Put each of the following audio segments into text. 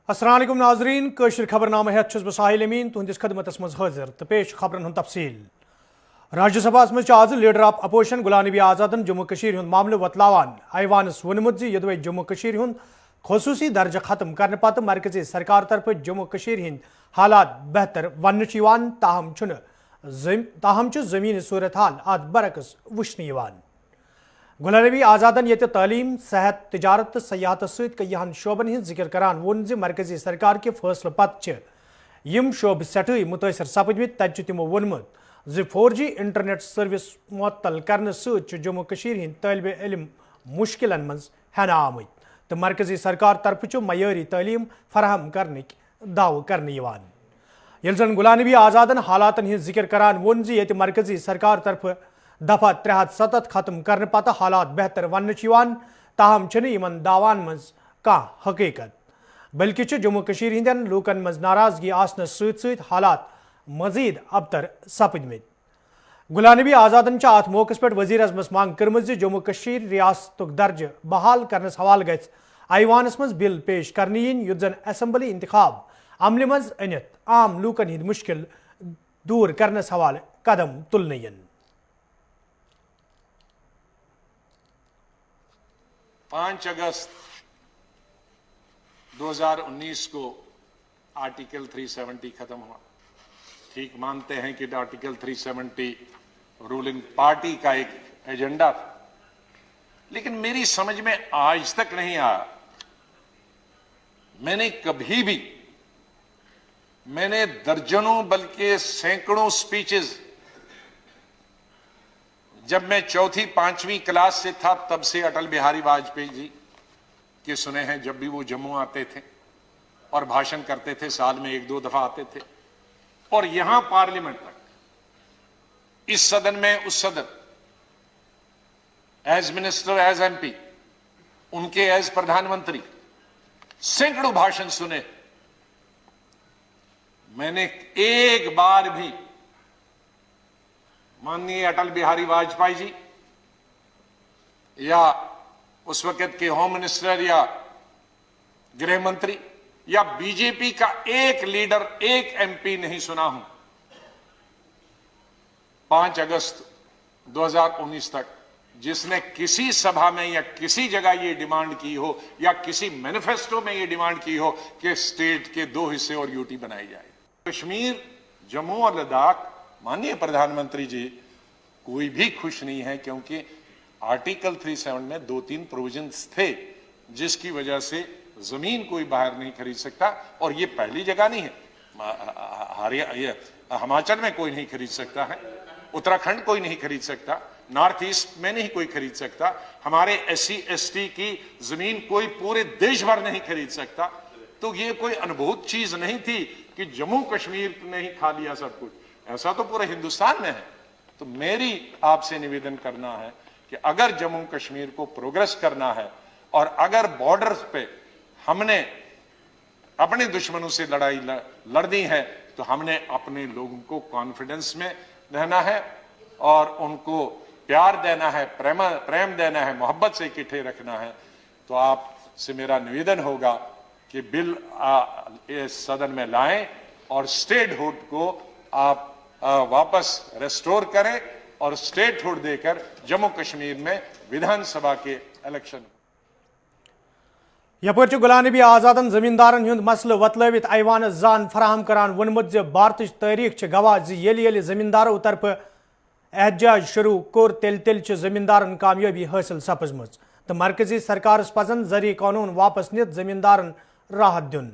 अस्सलाम वालेकुम नाजरीन कशर खबरनामा हेत छुस बह साहिल अमीन तुहंदिस खदमतस मज हाजिर तो पेश खबरन हुंद तफसील। राज्यसभा मज आज leader of opposition Ghulam Nabi आज़ादन Jammu Kashir हुंद मामले वतलावान ऐवानस वोनमुत ज यदि जम्मू कशीर हुंद खसूसी दर्जा खत्म करने पत मरकजी सरकार तरफ जम्मू कशीर हिंद हालात बेहतर वन ताहम जमीन सूरत हाल अत बरकस वुश्न यवान। गुलाम नबी आज़ादन ये तालीम सेहत तिजारत सयाहत सहन शोबन हिंद जिक्र करान वोन ज मरकजी सरकार के फैसले पत यम शोब सटई मुतासर सपदमित तत तमो वोनमुत ज 4G इंटरनेट सर्विस मुअत्तल करने सत जम्मू कशीर हिंद तालिब इल्म मुश्किलन मज हेना आमत तो मरकजी सरकार तरफ मयारी तालीम फराहम करने दाव करने यवान। यिल जन गुलाम नबी आज़ादन हालातन हिंद जिक्र करान वोन ज ये मरकजी सरकार तरफ दफा 307 खत्म करने पत हालात बेहतर वन ताहम इन दावान मज कह हकीकत बल्कि जम्मू कशीर हिंदन लूकन मज नाराजगी आसनस सत हालात मजीद अबतर सपदमित। गुलाम नबी आज़ादन अत मौके पे वजीर अजमस मांग कर्म जम्मू कशीर रियासत दर्ज बहाल करनस हवाल गछ ऐवानस मज बिल पेश करने युत जन असम्बली इंतखाब अमल मज अनित आम लूकन हिंद मुश्किल दूर करनस हवाल कदम तुलने यन। 5 अगस्त 2019 को आर्टिकल 370 खत्म हुआ। ठीक मानते हैं कि आर्टिकल 370 रूलिंग पार्टी का एक एजेंडा था, लेकिन मेरी समझ में आज तक नहीं आया। मैंने दर्जनों बल्कि सैकड़ों स्पीचेस जब मैं 4वीं 5वीं क्लास से था तब से अटल बिहारी वाजपेयी जी के सुने हैं। जब भी वो जम्मू आते थे और भाषण करते थे, साल में 1-2 दफा आते थे, और यहां पार्लियामेंट तक, इस सदन में उस सदन, एज मिनिस्टर एज एमपी, उनके एज प्रधानमंत्री, सैकड़ों भाषण सुने। मैंने एक बार भी माननीय अटल बिहारी वाजपेयी जी या उस वक्त के होम मिनिस्टर या गृह मंत्री या बीजेपी का एक लीडर, एक एमपी नहीं सुना हूं 5 अगस्त 2019 तक जिसने किसी सभा में या किसी जगह ये डिमांड की हो या किसी मैनिफेस्टो में ये डिमांड की हो कि स्टेट के 2 हिस्से और यूटी बनाई जाए। कश्मीर, जम्मू और लद्दाख, माननीय प्रधानमंत्री जी, कोई भी खुश नहीं है, क्योंकि आर्टिकल 370 में 2-3 प्रोविजंस थे जिसकी वजह से जमीन कोई बाहर नहीं खरीद सकता। और ये पहली जगह नहीं है, हिमाचल में कोई नहीं खरीद सकता है, उत्तराखंड कोई नहीं खरीद सकता, नॉर्थ ईस्ट में नहीं कोई खरीद सकता, हमारे SC ST की जमीन कोई पूरे देश भर नहीं खरीद सकता। तो ये कोई अनुभूत चीज नहीं थी कि जम्मू कश्मीर ने ही खा लिया सब कुछ, ऐसा तो पूरे हिंदुस्तान में है। तो मेरी आपसे निवेदन करना है कि अगर जम्मू कश्मीर को प्रोग्रेस करना है और अगर बॉर्डर्स पे हमने अपने दुश्मनों से लड़ाई लड़नी है, तो हमने अपने लोगों को कॉन्फिडेंस में रहना है और उनको प्यार देना है, प्रेम देना है, मोहब्बत से इकट्ठे रखना है। तो आपसे मेरा निवेदन होगा कि बिल इस सदन में लाएं और स्टेटहुड को आप वापस रेस्टोर करें और स्टेटहुड देकर जम्मू कश्मीर में विधानसभा के इलेक्शन। यपर गुलाम नबी आज़ादन जमींदारन हुंद मसले वतलवित ऐवान जान फराहम करान वोनमुत ज भारत तारीख गवाह ज जमींदारों तरफ एहतजाज शुरू कोर तेल जमींदारन कामयाबी हासिल सपजमज तो मरकजी सरकार पजन जरिए कानून वापस नित जमींदारन राहत दिन।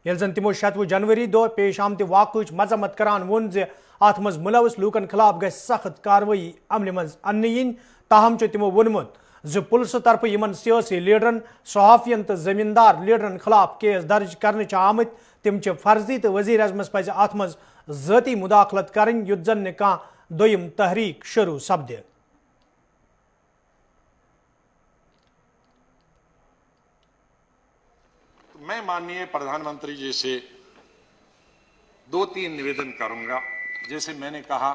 यिल जन तमो 7 जनवरी दो पेश आमत वाक़ मजम्मत करान वोन ज अत मज मुलवस लूकन खिलाफ गई सख्त कार्रवाई अमल मज अन्न ताहम तमो वोनमुत ज पुलिस तरफ इन सियासी लीडरन, सहाफियन तो जमींदार लीडरन खिलाफ केस दर्ज करने आमत तम फर्जी तो वजीर अजमस पज अत मज ज़ाती मुदाखलत करें युत जन कह दोयम तहरीक शुरू सपदे। मैं माननीय प्रधानमंत्री जी से 2-3 निवेदन करूंगा। जैसे मैंने कहा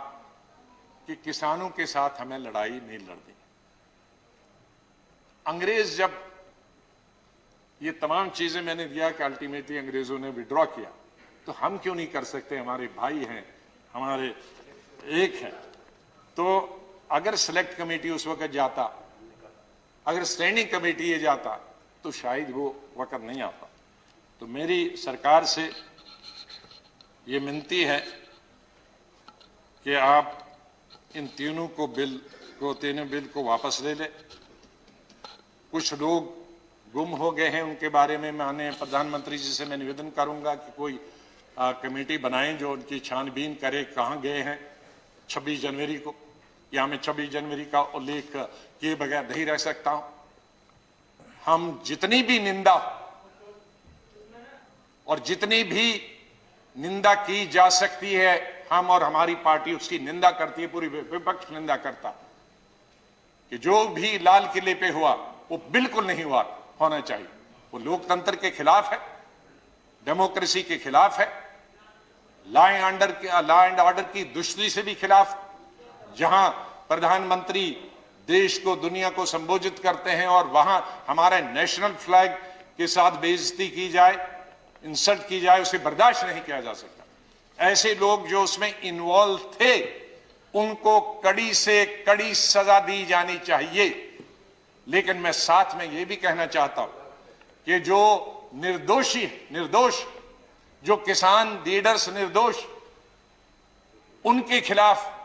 कि किसानों के साथ हमें लड़ाई नहीं लड़नी। अंग्रेज जब ये तमाम चीजें मैंने दिया कि अल्टीमेटली अंग्रेजों ने विड्रॉ किया, तो हम क्यों नहीं कर सकते? हमारे भाई हैं, हमारे एक हैं। तो अगर सेलेक्ट कमेटी उस वक्त जाता, अगर स्टैंडिंग कमेटी ये जाता, तो शायद वो वक्त नहीं आता। तो मेरी सरकार से ये विनती है कि आप इन तीनों बिल को वापस ले लें। कुछ लोग गुम हो गए हैं, उनके बारे में माननीय प्रधानमंत्री जी से मैं निवेदन करूंगा कि कोई कमेटी बनाएं जो उनकी छानबीन करे, कहाँ गए हैं 26 जनवरी को। या मैं 26 जनवरी का उल्लेख किए बगैर नहीं रह सकता हूं। हम जितनी भी निंदा और जितनी भी निंदा की जा सकती है, हम और हमारी पार्टी उसकी निंदा करती है, पूरी विपक्ष निंदा करता कि जो भी लाल किले पे हुआ वो बिल्कुल नहीं होना चाहिए। वो लोकतंत्र के खिलाफ है, डेमोक्रेसी के खिलाफ है, लॉ एंड ऑर्डर की दुश्मनी से भी खिलाफ। जहां प्रधानमंत्री देश को, दुनिया को संबोधित करते हैं और वहां हमारे नेशनल फ्लैग के साथ बेइज्जती की जाए, इंसल्ट की जाए, उसे बर्दाश्त नहीं किया जा सकता। ऐसे लोग जो उसमें इन्वॉल्व थे, उनको कड़ी से कड़ी सजा दी जानी चाहिए। लेकिन मैं साथ में यह भी कहना चाहता हूं कि जो निर्दोष जो किसान लीडर्स निर्दोष, उनके खिलाफ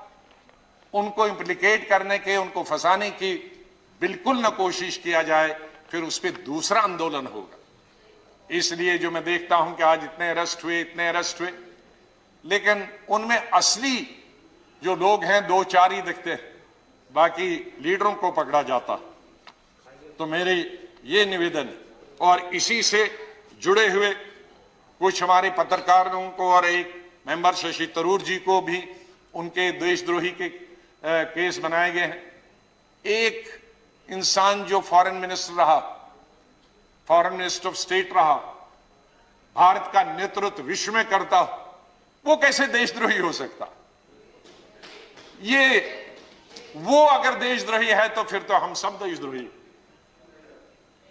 उनको इंप्लीकेट करने के, उनको फंसाने की बिल्कुल न कोशिश किया जाए, फिर उस पर दूसरा आंदोलन होगा। इसलिए जो मैं देखता हूं कि आज इतने अरेस्ट हुए, लेकिन उनमें असली जो लोग हैं 2-4 ही दिखते हैं, बाकी लीडरों को पकड़ा जाता। तो मेरे ये निवेदन है, और इसी से जुड़े हुए कुछ हमारे पत्रकारों को और एक मेंबर शशि तरूर जी को भी उनके देशद्रोही के केस बनाए गए हैं। एक इंसान जो फॉरेन मिनिस्टर रहा, फॉरेन मिनिस्टर ऑफ स्टेट रहा, भारत का नेतृत्व विश्व में करता, वो कैसे देशद्रोही हो सकता? वो अगर देशद्रोही है तो फिर तो हम सब देशद्रोही,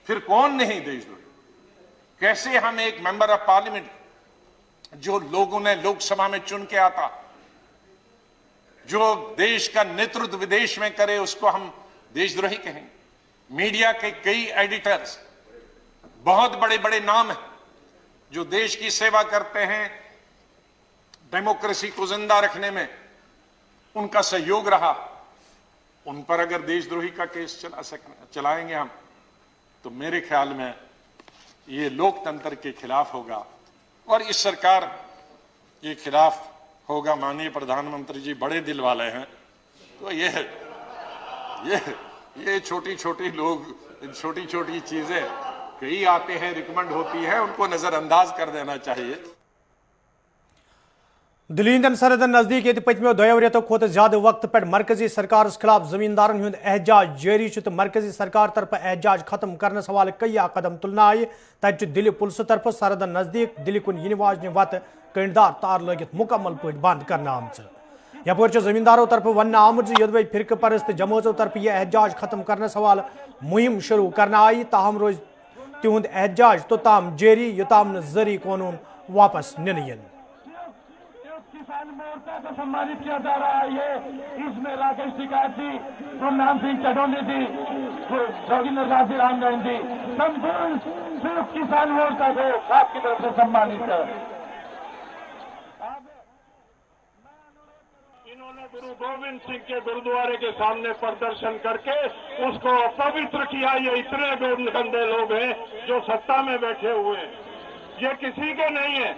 फिर कौन नहीं देशद्रोही? कैसे हम एक मेंबर ऑफ पार्लियामेंट जो लोगों ने लोकसभा में चुन के आता, जो देश का नेतृत्व विदेश में करे, उसको हम देशद्रोही कहेंगे? मीडिया के कई एडिटर्स, बहुत बड़े बड़े नाम हैं जो देश की सेवा करते हैं, डेमोक्रेसी को जिंदा रखने में उनका सहयोग रहा, उन पर अगर देशद्रोही का केस चलाएंगे हम, तो मेरे ख्याल में ये लोकतंत्र के खिलाफ होगा और इस सरकार के खिलाफ होगा। माननीय प्रधानमंत्री जी बड़े दिल वाले हैं, तो ये छोटी छोटी लोग, छोटी छोटी चीजें कई आते हैं, रिकमेंड होती है, उनको नजरअंदाज कर देना चाहिए। दिल्ली हंदन सरहदन नजदीक ये पतमो 2 रेतों खोत ज्यादा वक्त पे मरकजी सरकार खिलाफ जमींदारन हुंद एहजाज जारी तो मरकजी सरकार तरफ एहजाज खत्म करने हवाले कई कदम तुलना आये। तत दिल्ली पुलिस तरफ सरहदन नजदीक दिल्ली कुन इन वाजन वत कंडदार तार लगित मुकम्मल पे बंद करना आमच। यपर जमींदारों तरफ वन आमुत योदवे फिरक परस्त जमातों तरफ यह एहजाज खत्म करने हवाले मुहिम शुरू करना आई। ताहम रोज तिहुंद एहजाज तोताम जारी योताम जरी कानून वापस निन। किसान मोर्चा को सम्मानित किया जा रहा है। ये इसमें राकेश टिकैत जी, गुरनाम सिंह चटोली जी, जोगिंदर दास जी, रामगढ़ जी, संपूर्ण सिर्फ किसान मोर्चा को आपकी तरफ से सम्मानित कर। इन्होंने गुरु गोविंद सिंह के गुरुद्वारे के सामने प्रदर्शन करके उसको पवित्र किया। ये इतने गंदे लोग हैं जो सत्ता में बैठे हुए हैं, ये किसी के नहीं है।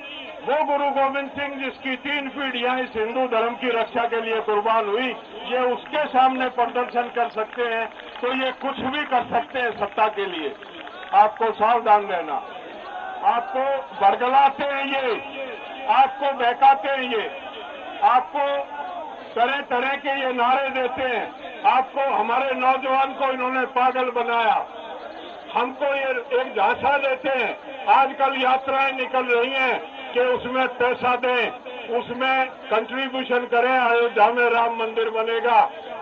वो गुरु गोविंद सिंह जिसकी 3 पीढ़ियां इस हिंदू धर्म की रक्षा के लिए कुर्बान हुई, ये उसके सामने प्रदर्शन कर सकते हैं, तो ये कुछ भी कर सकते हैं सत्ता के लिए। आपको सावधान रहना। आपको बरगलाते हैं ये, आपको बहकाते हैं ये, आपको तरह तरह के ये नारे देते हैं, आपको, हमारे नौजवान को इन्होंने पागल बनाया, हमको ये एक झांसा देते हैं। आजकल यात्राएं निकल रही हैं कि उसमें पैसा दें, उसमें कंट्रीब्यूशन करें, अयोध्या में राम मंदिर बनेगा।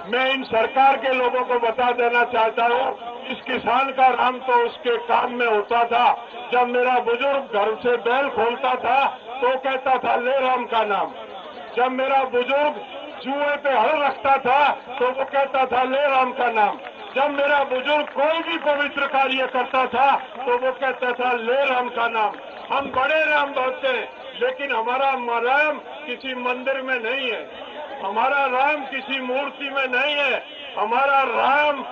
मैं इन सरकार के लोगों को बता देना चाहता हूं, इस किसान का राम तो उसके काम में होता था। जब मेरा बुजुर्ग घर से बैल खोलता था तो कहता था ले राम का नाम। जब मेरा बुजुर्ग जुए पे हल रखता था तो वो कहता था ले राम का नाम। जब मेरा बुजुर्ग कोई भी पवित्र कार्य करता था तो वो कहता था ले राम का नाम। हम बड़े राम बोलते हैं, लेकिन हमारा राम किसी मंदिर में नहीं है, हमारा राम किसी मूर्ति में नहीं है, हमारा राम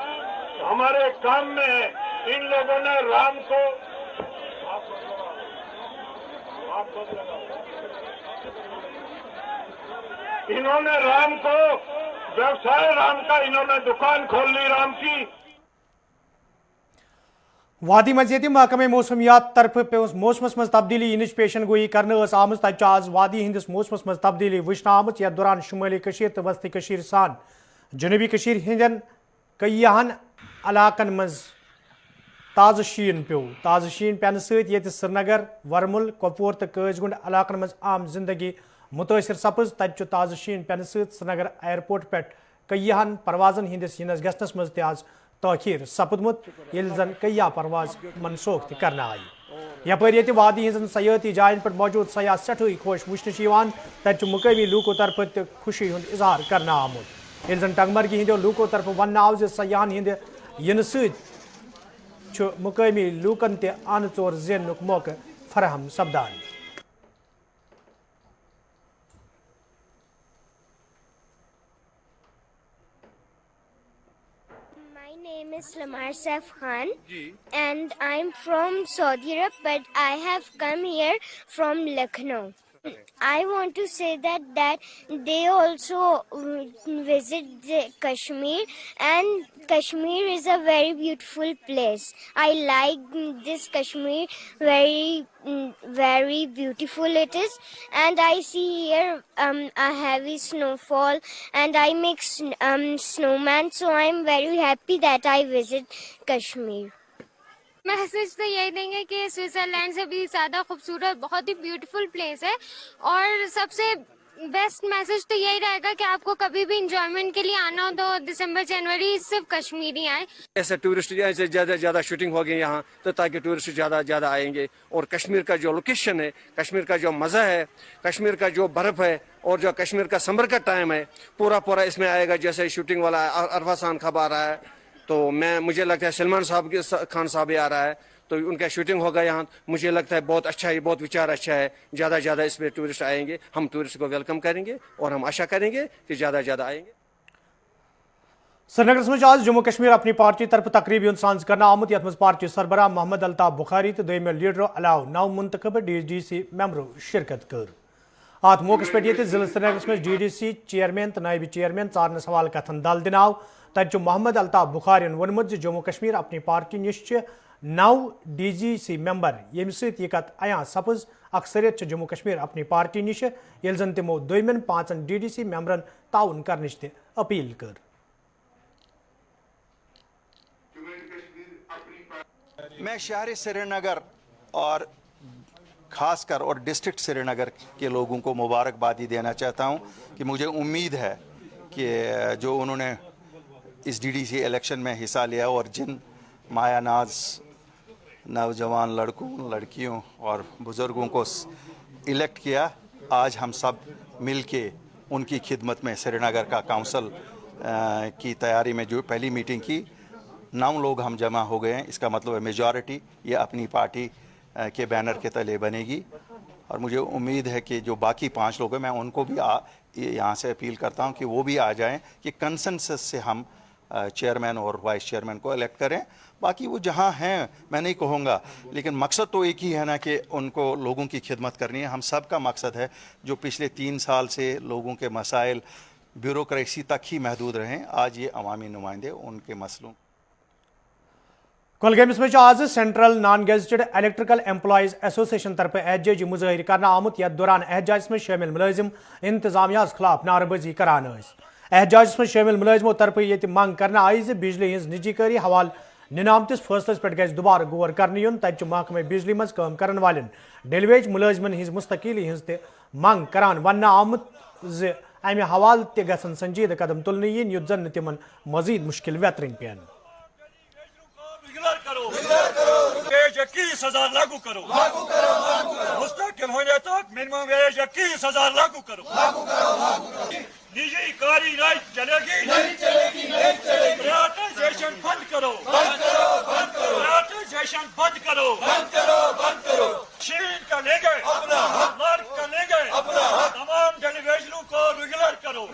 हमारे काम में है। इन लोगों ने राम को इन्होंने राम को व्यवसाय राम का इन्होंने दुकान खोल ली राम की। वादी मजीद महकमे मौसमियात तरफ पे मौसमस मज तब्दीली इन पेशन गोई करने आम तक आज वादी हंदिस मौसमस मज तब्दीली वुचन आम यथ दौरान शुमाली कशीर तो वस्ती कशीर सान जनूबी कशीर हंदन कईहन इलाकन मज ताज़ शीन पे। ताज़ शीन पेन सत श्रीनगर वरमुल कपवर तो कैजगुंड इलाकन मज आम जिंदगी मुतासर सपज तत ताज़ शीन पेन सत श्रीनगर एयरपोर्ट पे कईहन परवाजन हंदिस यनस गसनस मज तज तखीर सपदमुत यिल जन कईया परवाज मनसूख करना आई। यपर ये वादी हजन सयाती जायन पर मौजूद सयाह सठई खुश वुचन तत मुकामी लूको तरफ खुशी हुंद इजहार करना आमुत। यिल जन टंगमर्गी हिंदो लूको तरफ वन आव सयाहन हिंद इन सत मुकामी लूकन ते अन चोर जेनुक मौके फराहम सपदान। My name is Lamar Saif Khan and I'm from Saudi Arab, but I have come here from Lucknow. I want to say that they also visit Kashmir, and Kashmir is a very beautiful place. I like this Kashmir, very beautiful it is, and I see here a heavy snowfall, and I make snowman, so I'm very happy that I visit Kashmir. Message तो यही देंगे कि Switzerland से भी ज़्यादा खूबसूरत बहुत ही beautiful place है, और सबसे बेस्ट मैसेज तो यही रहेगा कि आपको कभी भी इंजॉयमेंट के लिए आना हो तो दिसंबर जनवरी सिर्फ कश्मीर ही आए। ऐसे टूरिस्ट ऐसे ज़्यादा शूटिंग होगी यहाँ, तो ताकि टूरिस्ट ज़्यादा आएंगे। और कश्मीर का जो लोकेशन है, कश्मीर का जो मज़ा है, कश्मीर का जो बर्फ़ है, और जो कश्मीर का समर का टाइम है, पूरा इसमें आएगा। जैसे शूटिंग वाला अरफा खान आ रहा है, तो मुझे लगता है सलमान खान साहब भी आ रहा है, तो उनका शूटिंग होगा यहाँ। मुझे लगता है बहुत अच्छा है, बहुत विचार अच्छा है। ज़्यादा इसमें टूरिस्ट आएंगे, हम टूरिस्ट को वेलकम करेंगे और हम आशा करेंगे कि ज़्यादा आएंगे। श्रीनगर मज आज जम्मू कश्मीर अपनी पार्टी तरफ तकरीब सांस करना आमुत यथ मज पार्टी सरबराह मोहम्मद अल्ताफ बुखारी तो दोम लीडरों अलाव 9 मुंतखब DDC मेंबरों शिरकत कर। अत मौके पे जिला श्रीनगर मज DDC चेयरमैन तो नायब चेयरमैन चारनस हवाल कथन दल दिन आव। तत मोहम्मद अल्ताफ बुखारियन वोनमुत जम्मू कश्मीर अपनी पार्टी निश 9 DGC मेंबर यम सत कत अयां सपज अक्सरियत जम्मू कश्मीर अपनी पार्टी निश ये जन तमो दोमें 5 DDC मेंबरन ताउन करने अपील कर। मैं शहर श्रीनगर और ख़ासकर और डिस्ट्रिक्ट श्रीनगर के लोगों को मुबारकबादी देना चाहता हूं कि मुझे उम्मीद है कि जो उन्होंने इस DDC इलेक्शन में हिस्सा लिया और जिन माया नाज नौजवान लड़कों लड़कियों और बुज़ुर्गों को इलेक्ट किया, आज हम सब मिल के उनकी खिदमत में श्रीनगर का काउंसिल की तैयारी में जो पहली मीटिंग की, 9 लोग हम जमा हो गए हैं। इसका मतलब है मेजॉरिटी ये अपनी पार्टी के बैनर के तले बनेगी। और मुझे उम्मीद है कि जो बाकी 5 लोग हैं, मैं उनको भी यहाँ से अपील करता हूँ कि वो भी आ जाएं कि कंसेंसस से हम चेयरमैन और वाइस चेयरमैन को इलेक्ट करें। बाकी वो जहाँ हैं मैं नहीं कहूँगा, लेकिन मकसद तो एक ही है ना कि उनको लोगों की खिदमत करनी है। हम सब का मकसद है जो पिछले 3 साल से लोगों के मसाइल ब्यूरोक्रेसी तक ही महदूद रहें, आज ये अवामी नुमाइंदे उनके मसलों। कुलगाम में आज central non gazetted electrical employees association तरफ एहतजाजी मुजाहिर करना आमुत। यथ दौरान एहतजाज में शामिल मुलाजिम इंतजामिया खिलाफ नारेबाजी करान। एहतजाज में शामिल मुलाजिमों तरफ ये मंग करना आई बिजली हज निजीकारी हवाल निनामतिस फैसलस पे गज दोबारा गौर करने युन। तत महकमे बिजली मज काम करन वालेन डेलवेज मुलाजिमन हज मुस्तकिली हज मंग करान वन आमुत अमे हवाल गसन संजीद कदम तुलने युत जन तिमन मजीद मुश्किल वेतरन पेन। करो, वेज 21,000 लागू करो, मुस्तकिल होने तक मिनिमम वेज 21,000 लागू करो, निजी कारी नहीं चलेगी, प्राइवेटाइजेशन बंद करो, प्राइवेटाइजेशन बंद करो, चीन का लेंगे, लॉर्ड का लेंगे, तमाम डेलीवेशनों को रेगुलर करो,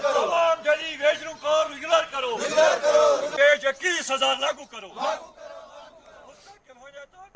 तमाम डेलीवेशनों को रेगुलर करो, वेज 21,000 लागू करो।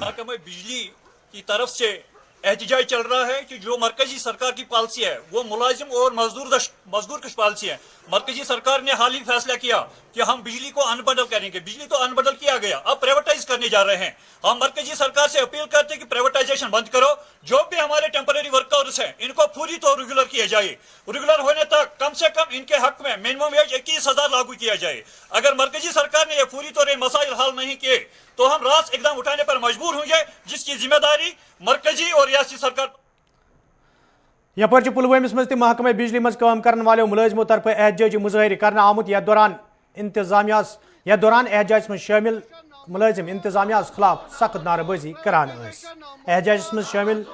महकमे बिजली की तरफ से एहतजाज चल रहा है कि जो मरकजी सरकार की पॉलिसी है वो मुलाजिम और मजदूर की पॉलिसी है। मरकजी सरकार ने हाल ही फैसला किया कि हम बिजली को अनबंडल करेंगे, बिजली तो अनबंडल किया गया, अब प्राइवेटाइज करने जा रहे हैं। हम मरकजी सरकार से अपील करते हैं कि प्राइवेटाइजेशन बंद करो, जो भी हमारे टेम्पररी वर्कर्स हैं इनको पूरी तो रेगुलर किया जाए, रेगुलर होने तक कम से कम इनके हक में मिनिमम वेज 21,000 लागू किया जाए। अगर मरकजी सरकार ने ये पूरी तौर मसाइल हल नहीं किए तो हम रास्त इकदाम उठाने पर मजबूर होंगे, जिसकी जिम्मेदारी मरकजी और रियासती सरकार। यपर पुलवामस मज महकमे बिजली मज काम करने वाले मुलाजिमों तरफ एहतजाजी मुजाहरे करने आमुत यथ दौरान एहतजाज में शामिल मुलाजिम इंतजामिया खिलाफ सख्त नारेबाजी करान। एहतजाज में शामिल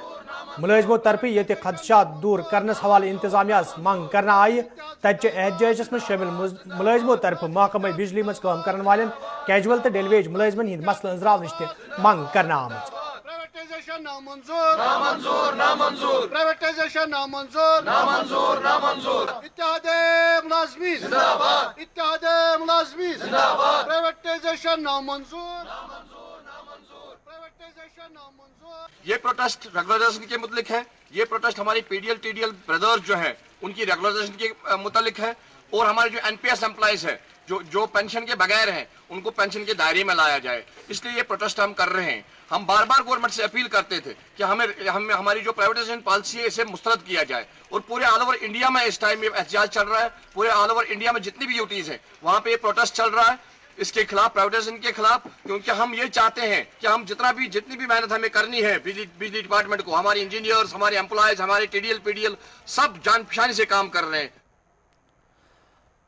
मुलाजिमों तरफ ये खदशात दूर करने हवाले इंतजामिया मंग करना आई। तत एहतजाज में शामिल मुलाजिमों तरफ महकमे बिजली मज काम करने वाले कैजुअल तो डेलीवेज मुलाजिमन हंद मसल अंजराव नश मंग करना आमत। प्राइवेटाइजेशन नामंजूर, नामंजूर, नामंजूर, प्राइवेटाइजेशन नामंजूर, नामंजूर, नामंजूर, इत्तेहादे मुलाज़िमीन जिंदाबाद, इत्तेहादे मुलाज़िमीन जिंदाबाद, प्राइवेटाइजेशन नामंजूर, नामंजूर, नामंजूर, प्राइवेटाइजेशन नामंजूर। ये प्रोटेस्ट रेगुलराइजेशन के मुतलिक है। ये प्रोटेस्ट हमारी पीडीएल टीडीएल ब्रदर्स जो है उनकी रेगुलराइजेशन के मुतलिक है, और हमारे जो एनपीएस एम्प्लॉइज है जो पेंशन के बगैर हैं उनको पेंशन के दायरे में लाया जाए, इसलिए ये प्रोटेस्ट हम कर रहे हैं। हम बार बार गवर्नमेंट से अपील करते थे कि हमें हमारी जो प्राइवेटाइजेशन पॉलिसी है इसे मुस्तरद किया जाए, और पूरे ऑल ओवर इंडिया में इस टाइम ये एहतजाज चल रहा है। पूरे ऑल ओवर इंडिया में जितनी भी यूटीज हैं वहाँ पे ये प्रोटेस्ट चल रहा है इसके खिलाफ, प्राइवेटाइजेशन के खिलाफ, क्योंकि हम ये चाहते हैं कि हम जितनी भी मेहनत हमें करनी है बिजली डिपार्टमेंट को, हमारे इंजीनियर्स, हमारे एम्प्लॉयज, हमारे टीडीएल पीडीएल सब जान पहचानी से काम कर रहे हैं।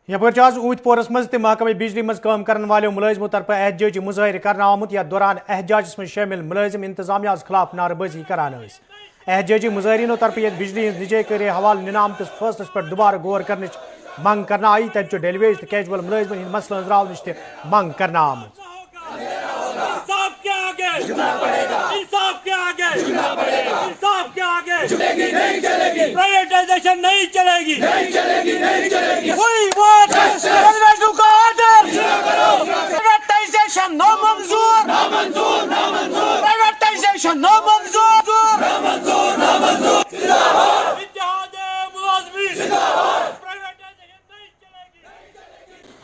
यपर आज ऊतपोरस मज महकमे बिजली मज काम करने वाले मुलाजिमों तरफ एहतजाजी मुजाहरे करना आमुत। यथ दौरान एहतजाज में शामिल मुलाजिम इंतजामिया खिलाफ नारेबाजी करान। एहतजाजी मुजाहरीनों तरफ ये बिजली निजी करे हवाले निनामत फैसलस पर दोबारा गौर करने मंग करना आई। तत डेलीवेज तो कैजुअल मुलाजिमन हंद मसल अंजराव नश मंग करना आमत। इंसाफ के आगे झुकना पड़ेगा, इंसाफ के आगे झुकना पड़ेगा, इंसाफ के आगे झुकेगी नहीं चलेगी, प्राइवेटाइजेशन नहीं चलेगी, नहीं चलेगी, नहीं चलेगी। We want प्राइवेटाइजेशन का ऑर्डर, प्राइवेटाइजेशन नामंजूर, नामंजूर, नामंजूर, प्राइवेटाइजेशन नामंजूर, नामंजूर, नामंजूर, जिंदाबाद, इत्तेहादे मुलाज़िमीन जिंदाबाद, प्राइवेटाइजेशन नहीं चलेगी।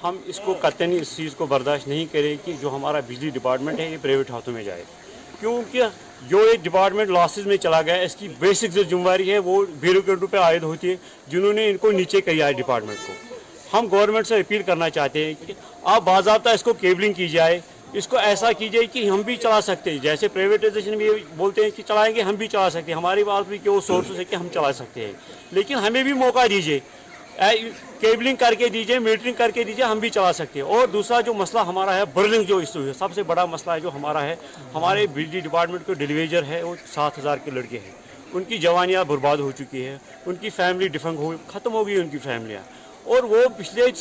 हम इसको कतई इस चीज़ को बर्दाश्त नहीं करें कि जो हमारा बिजली डिपार्टमेंट है ये प्राइवेट हाथों में जाए, क्योंकि जो ये डिपार्टमेंट लॉसेस में चला गया इसकी बेसिक जो जिम्मेदारी है वो ब्यूरोक्रेटों पे आयद होती है जिन्होंने इनको नीचे किया है डिपार्टमेंट को। हम गवर्नमेंट से अपील करना चाहते हैं कि आप बाज़ाब्ता इसको केबलिंग की जाए, इसको ऐसा कीजिए कि हम भी चला सकते हैं, जैसे प्राइवेटाइजेशन भी बोलते हैं कि चलाएंगे, हम भी चला सकते हैं, हमारी बात भी कि वो सोर्सेस है कि हम चला सकते हैं, लेकिन हमें भी मौका दीजिए, केबलिंग करके दीजिए, मीटरिंग करके दीजिए, हम भी चला सकते हैं। और दूसरा जो मसला हमारा है बर्निंग जो इशू है, सबसे बड़ा मसला है जो हमारा है, हमारे बिजली डिपार्टमेंट के डिलीवेजर है वो 7,000 के लड़के हैं, उनकी जवानियाँ बर्बाद हो चुकी है, उनकी फैमिली डिफंग हो ख़त्म हो गई उनकी फैमिलियाँ, और वो पिछले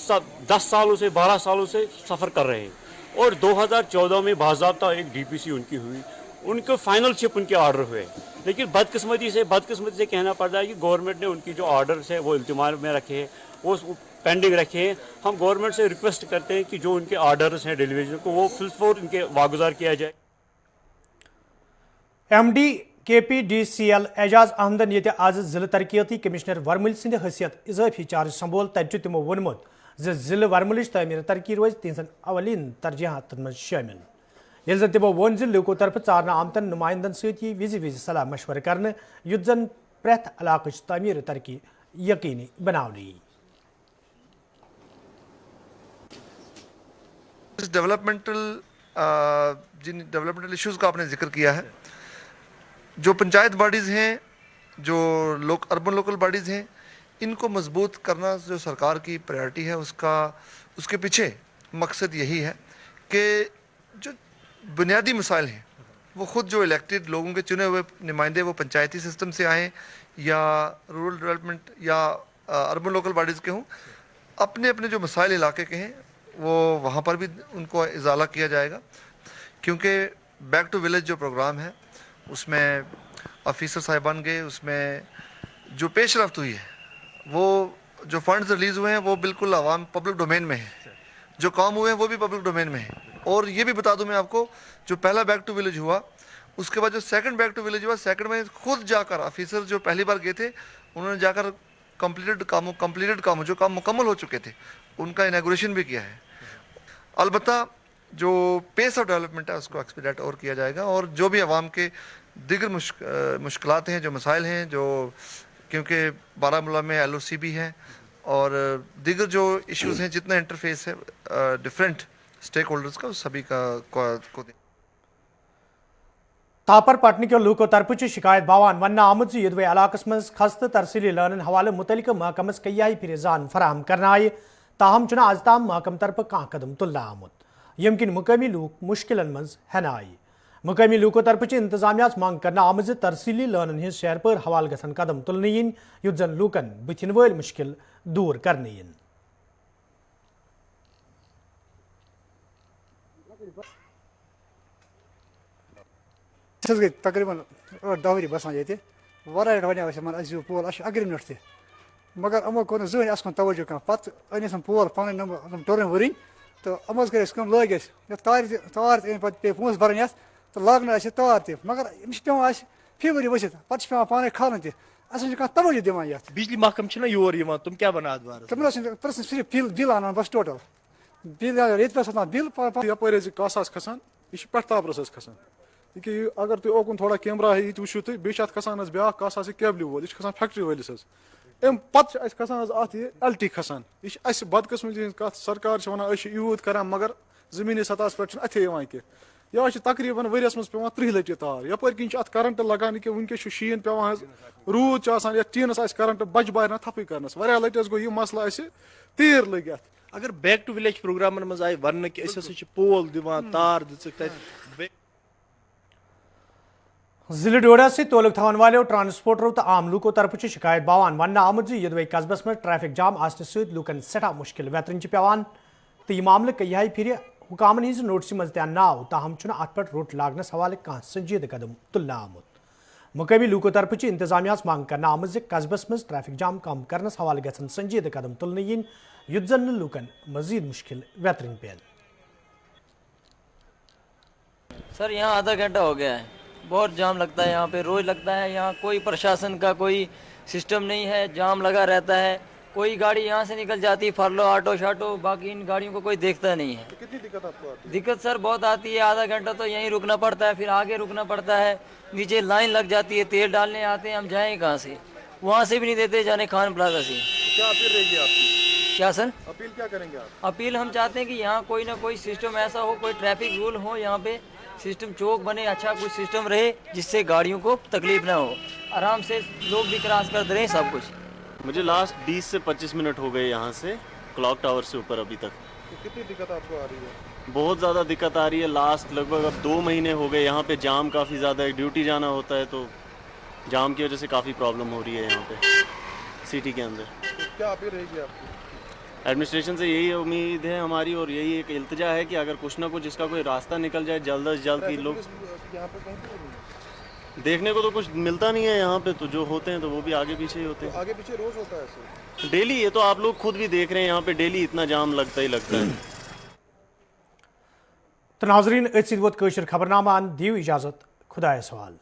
10 सालों से 12 सालों से सफ़र कर रहे हैं। और 2014 में बाज़ाब्ता एक डीपीसी उनकी हुई, उनको फाइनल शिप उनके ऑर्डर हुए, लेकिन बदकिस्मती से कहना पड़ता है कि गवर्नमेंट ने उनकी जो ऑर्डर्स है वो इल्तिमास में रखे हैं, वो पेंडिंग रखे हैं। हम गवर्नमेंट से रिक्वेस्ट करते हैं कि जो उनके ऑर्डर्स हैं डिलीवरी को वो फिलफोर इनके वागुजार किया जाए। MD KPDCL एजाज अहमदन ये आज जिले तरक्याती कमिश्नर वर्मल सिंध हैसियत इजाफी चार्ज संबोल तत तमो वोनमुत जिले वर्मल तमीर तरक्की रोज तिहन अवलिन तरजीहात शामिल। ये जन तमो वोन लूको तरफ चारना आमतन नुमाइंदन सती विज सलाह मशवर करने युद्ध जन प्रेथ इलाक तमीर तरक्की यकीनी बनाने। जिन डेवलपमेंटल इश्यूज़ का आपने जिक्र किया है, जो पंचायत बॉडीज़ हैं, जो अर्बन लोकल बॉडीज़ हैं, इनको मजबूत करना जो सरकार की प्रायोरिटी है, उसके पीछे मकसद यही है कि जो बुनियादी मसाइल हैं वो खुद जो इलेक्टेड लोगों के चुने हुए नुमाइंदे वो पंचायती सिस्टम से आए या रूरल डेवलपमेंट या अर्बन लोकल बॉडीज़ के हों, अपने अपने जो मसाइल इलाके के हैं वो वहाँ पर भी उनको इजाला किया जाएगा। क्योंकि बैक टू विलेज जो प्रोग्राम है उसमें ऑफिसर साहिबान गए, उसमें जो पेशरफ्त हुई है, वो जो फंड्स रिलीज़ हुए हैं वो बिल्कुल आवाम पब्लिक डोमेन में है, जो काम हुए हैं वो भी पब्लिक डोमेन में है। और ये भी बता दूं मैं आपको, जो पहला बैक टू विलेज हुआ उसके बाद जो सेकंड बैक टू विलेज हुआ, सेकंड में खुद जाकर ऑफिसर जो पहली बार गए थे उन्होंने जाकर कंप्लीटेड कामों जो काम मुकम्मल हो चुके थे उनका इनॉग्रेशन भी किया है। अलबत्ता जो पेस ऑफ डेवलपमेंट है उसको एक्सपीडिएट और किया जाएगा, और जो भी आवाम के दिगर मुश्किलात हैं, जो मसाइल हैं, जो क्योंकि बारामूला में LOC भी है और दिगर जो इश्यूज़ हैं, जितना इंटरफेस है डिफरेंट स्टेक होल्डर्स का, उस सभी को तापर पटन के लूको तरफ शिकायत बावान वन आमुद यदवे इलाकस मज खस्त तरसीली लर्न हवाले मुतलिक महकमस कई फिर जान फराहम करना आए, ताहम चुना आज ताम महकम तरफ कह कदम तुल्ला आमुद यमकिन मुकामी लूक मुश्किल मज हना आई। मुकामी लूको तरफ इंतजामिया मांग करना आमज तरसीली लर्न हिज शहर पर हवाल गसन कदम तुलने इन युद्ध जन लूकन बुथिन वल मुश्किल दूर करने इन। गई तकरीबन 10 वरी बसान ये वाराट वन पोल अग्रीमेंट थे, मगर अमो को जहन अस तवज्जो कह पे अनिस पोल पन टोरन वरिन तो अमो कर लगे तार पे पोस भरन तो लागन तार तह, मगर पे फी वरी वसित पे पाने खान तह तवज्जो दिवान ये बिजली महकम योर तुम क्या वन तम सिर्फ बिल आना बस टोटल बिल ये बिल यपर कस खसान यह पे तापरस खसान कि अगर तुम ओकुन थोड़ा कैमरा है वो तुम बे खसान ब्या कस केबल वोल यह खसान फैक्ट्री वलिस अम पे खसान अत LT खसान यह बदकस्मती हज कत सरकार वन यूत कर मगर जमीनी सतह पे अथे कह यह तकरीबन वरियस मज पे 30 लटि तार यपर किन अत करंट लगान कि वनकस शीन पे रूद या टीनस करंट बच बार थपे करनस वारिया लटि गो यह मसला तीर लग अगर बैक टू विलेज प्रोग्राम मज आए वन कि पोल दिवान तार दिख जिले डोडा से तोलक थवन वाले ट्रांसपोर्टरों तो आम लूकों तरफ शिकायत बावान वन आमुद यदवे कस्बस में ट्रैफिक जाम आसने सत लूकन सठा मुश्किल वेतरन पेवान तो यह मामले कई फिर हुकामन हज नोटिस मज नाव ताहम अत पे रोट लागनस हवाले कह संजीद कदम तुलना आमुद। मुकामी लूकों तरफ इंतजामिया मांग करना आमुद कस्बस मज ट्रैफिक जाम कम करनस हवाले गसन संजीद कदम तुलने इन युद्ध जन लूकन मजीद मुश्किल वेतरन पेन। सर यहाँ आधा घंटा हो गया है, बहुत जाम लगता है, यहाँ पे रोज लगता है। यहाँ कोई प्रशासन का कोई सिस्टम नहीं है, जाम लगा रहता है। कोई गाड़ी यहाँ से निकल जाती है, फरलो ऑटो शाटो, बाकी इन गाड़ियों को कोई देखता नहीं है। कितनी दिक्कत आपको आती है? दिक्कत सर बहुत आती है, आधा घंटा तो यहीं रुकना पड़ता है, फिर आगे रुकना पड़ता है, नीचे लाइन लग जाती है, तेल डालने आते हैं, हम जाएँ कहाँ से, वहाँ से भी नहीं देते जाने खान प्लाजा से। क्या अपील रहेगी आपकी? क्या सर अपील क्या करेंगे आप? अपील हम चाहते हैं कि यहाँ कोई ना कोई सिस्टम ऐसा हो, कोई ट्रैफिक रूल हो, यहाँ पे सिस्टम चौक बने, अच्छा कुछ सिस्टम रहे जिससे गाड़ियों को तकलीफ ना हो, आराम से लोग भी क्रॉस कर रहे हैं सब कुछ। मुझे लास्ट 20 से 25 मिनट हो गए यहाँ से क्लॉक टावर से ऊपर अभी तक। तो कितनी दिक्कत आपको आ रही है? बहुत ज़्यादा दिक्कत आ रही है। लास्ट लगभग अब 2 महीने हो गए यहाँ पे जाम काफ़ी ज़्यादा है, ड्यूटी जाना होता है तो जाम की वजह से काफ़ी प्रॉब्लम हो रही है यहाँ पे सिटी के अंदर। तो क्या अपील रहेगी आपकी? एडमिनिस्ट्रेशन से यही उम्मीद है हमारी और यही एक इल्तिजा है कि अगर कुछ ना कुछ इसका कोई रास्ता निकल जाए जल्द से जल्द। कि लोग यहाँ पे कहीं देखने को तो कुछ मिलता नहीं है यहाँ पे, तो जो होते हैं तो वो भी आगे पीछे ही होते हैं। आगे पीछे रोज होता है ऐसे डेली, ये तो आप लोग खुद भी देख रहे हैं यहाँ पे डेली इतना जाम लगता ही लगता है। तो नाजरीन खबरनामा दियो इजाजत, खुदा सवाल।